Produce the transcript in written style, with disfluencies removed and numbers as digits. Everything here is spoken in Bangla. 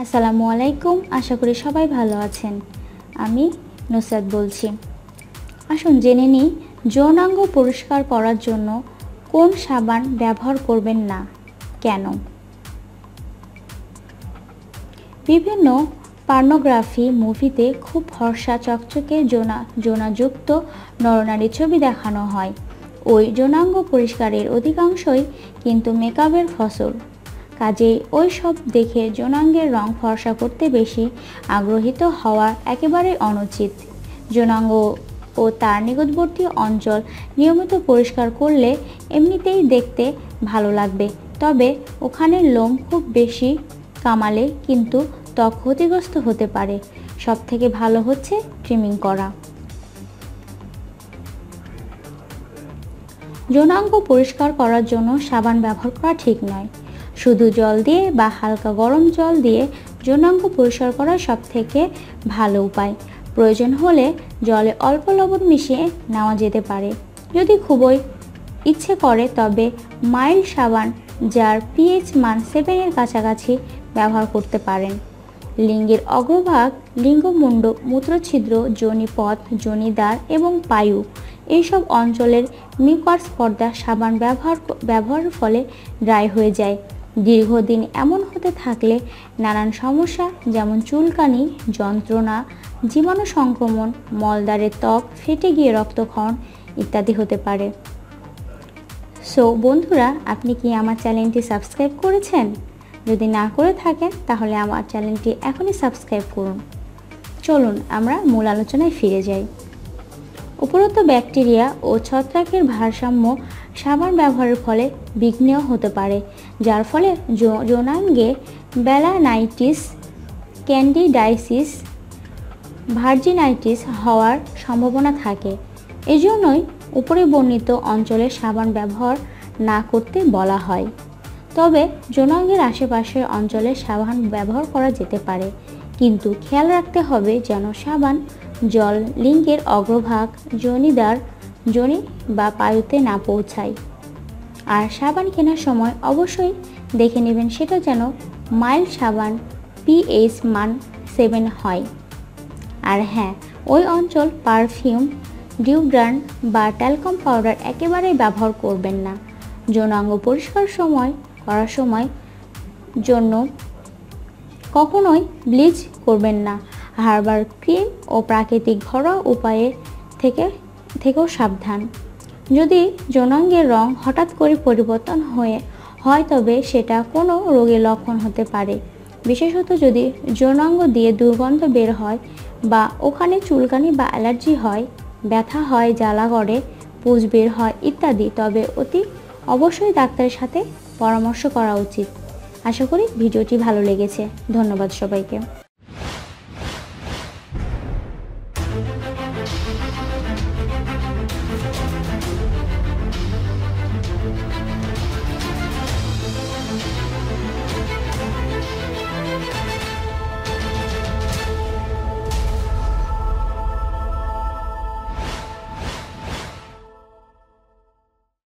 আসসালামু আলাইকুম। আশা করি সবাই ভালো আছেন। আমি নুসরাত বলছি। আসুন জেনে নিই যৌনাঙ্গ পরিষ্কার করার জন্য কোন সাবান ব্যবহার করবেন না, কেন। বিভিন্ন পর্নোগ্রাফি মুভিতে খুব ফর্সা চকচকে যৌনাযুক্ত নরনারীর ছবি দেখানো হয়। ওই যৌনাঙ্গ পরিষ্কারের অধিকাংশই কিন্তু মেকআপের ফসল। কাজেই ওই সব দেখে যৌনাঙ্গের রং ফর্সা করতে বেশি আগ্রহীত হওয়া একেবারেই অনুচিত। যৌনাঙ্গ ও তার নিকটবর্তী অঞ্চল নিয়মিত পরিষ্কার করলে এমনিতেই দেখতে ভালো লাগবে, তবে ওখানের লোম খুব বেশি কামালে কিন্তু ত্বক ক্ষতিগ্রস্ত হতে পারে। সবথেকে ভালো হচ্ছে ট্রিমিং করা। যৌনাঙ্গ পরিষ্কার করার জন্য সাবান ব্যবহার করা ঠিক নয়। শুধু জল দিয়ে বা হালকা গরম জল দিয়ে যৌনাঙ্গ পরিষ্কার করা সবথেকে ভালো উপায়। প্রয়োজন হলে জলে অল্প লবণ মিশিয়ে নেওয়া যেতে পারে। যদি খুবই ইচ্ছে করে তবে মাইল্ড সাবান যার পিএইচ মান 7 এর কাছাকাছি ব্যবহার করতে পারেন। লিঙ্গের অগ্রভাগ, লিঙ্গমুণ্ড, মূত্রছিদ্র, যোনিপথ, যোনিদ্বার এবং পায়ু এইসব অঞ্চলের মিউকাস পর্দা সাবান ব্যবহারের ফলে ড্রাই হয়ে যায়। দীর্ঘদিন এমন হতে থাকলে নানান সমস্যা যেমন চুলকানি, যন্ত্রণা, জীবাণু সংক্রমণ, মলদ্বারের ত্বক ফেটে গিয়ে রক্তক্ষরণ ইত্যাদি হতে পারে। সো বন্ধুরা, আপনি কি আমার চ্যানেলটি সাবস্ক্রাইব করেছেন? যদি না করে থাকেন তাহলে আমার চ্যানেলটি এখনই সাবস্ক্রাইব করুন। চলুন আমরা মূল আলোচনায় ফিরে যাই। উপরোক্ত ব্যাকটেরিয়া ও ছত্রাকের ভারসাম্য সাবান ব্যবহারের ফলে বিঘ্ন হতে পারে, যার ফলে যৌনাঙ্গে বেলানাইটিস, ক্যান্ডিডাইসিস, ভার্জিনাইটিস হওয়ার সম্ভাবনা থাকে। এজন্যই উপরে বর্ণিত অঞ্চলে সাবান ব্যবহার না করতে বলা হয়। তবে যৌনাঙ্গের আশেপাশের অঞ্চলে সাবান ব্যবহার করা যেতে পারে, কিন্তু খেয়াল রাখতে হবে যেন সাবান জল লিঙ্গের অগ্রভাগ, যোনিদ্বার, যোনি বা পায়ুতে না পৌঁছায়। আর সাবান কেনার সময় অবশ্যই দেখে নেবেন সেটা যেন মাইল্ড সাবান পিএইচ মান 7 হয়। আর হ্যাঁ, ওই অঞ্চল পারফিউম, ডিওড্রান্ট বা ট্যালকম পাউডার একেবারেই ব্যবহার করবেন না। যৌনাঙ্গ পরিষ্কার করার সময় জন্য কখনোই ব্লিচ করবেন না। হার্বাল ক্রিম ও প্রাকৃতিক ঘরোয়া উপায়ে থেকেও সাবধান। যদি যৌনাঙ্গের রং হঠাৎ করে পরিবর্তন হয় তবে সেটা কোনো রোগের লক্ষণ হতে পারে, বিশেষত যদি যৌনাঙ্গ দিয়ে দুর্গন্ধ বের হয় বা ওখানে চুলকানি বা অ্যালার্জি হয়, ব্যথা হয়, জ্বালা করে, পুজ বের হয় ইত্যাদি, তবে অবশ্যই ডাক্তারের সাথে পরামর্শ করা উচিত। আশা করি ভিডিওটি ভালো লেগেছে। ধন্যবাদ সবাইকে।